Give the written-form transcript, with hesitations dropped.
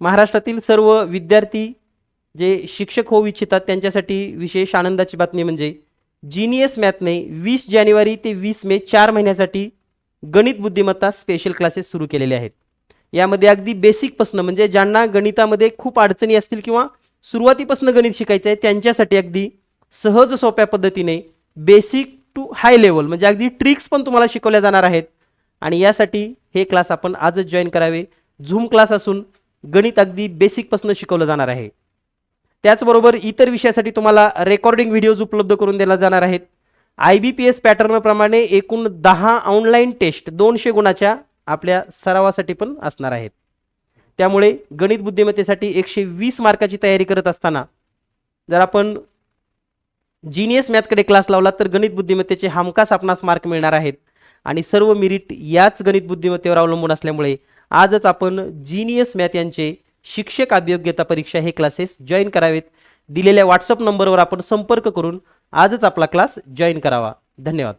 महाराष्ट्रातील सर्व विद्यार्थी जे शिक्षक होऊ इच्छितात त्यांच्यासाठी विशेष आनंदाची बातमी म्हणजे जीनियस मॅथने 20 जानेवारी ते 20 मे 4 महिन्यासाठी गणित बुद्धिमत्ता स्पेशल क्लासेस सुरू केलेले आहेत. यामध्ये अगदी बेसिकपासून म्हणजे ज्यांना गणितामध्ये खूप अडचणी असतील किंवा सुरुवातीपासून गणित शिकायचं आहे त्यांच्यासाठी अगदी सहज सोप्या पद्धतीने बेसिक टू हाय लेवल म्हणजे अगदी ट्रिक्स पण तुम्हाला शिकवल्या जाणार आहेत. आणि यासाठी हे क्लास आपण आजच जॉईन करावे. झूम क्लास असून गणित अगदी बेसिकपासून शिकवलं जाणार आहे. त्याचबरोबर इतर विषयासाठी तुम्हाला रेकॉर्डिंग व्हिडिओज उपलब्ध करून दिला जाणार आहेत. IBPS पॅटर्नप्रमाणे एकूण 10 ऑनलाईन टेस्ट 200 गुणाच्या आपल्या सरावासाठी पण असणार आहेत. त्यामुळे गणित बुद्धिमत्तेसाठी 120 मार्काची तयारी करत असताना जर आपण जीनियस मॅथकडे क्लास लावला तर गणित बुद्धिमत्तेचे हमखास आपणास मार्क मिळणार आहेत. आणि सर्व मेरिट याच गणित बुद्धिमत्तेवर अवलंबून असल्यामुळे आजच आपण जीनियस मॅथ यांचे शिक्षक अभियोग्यता परीक्षा हे क्लासेस जॉईन करावेत. दिलेल्या व्हॉट्सअप नंबरवर आपण संपर्क करून आजच आपला क्लास जॉईन करावा. धन्यवाद.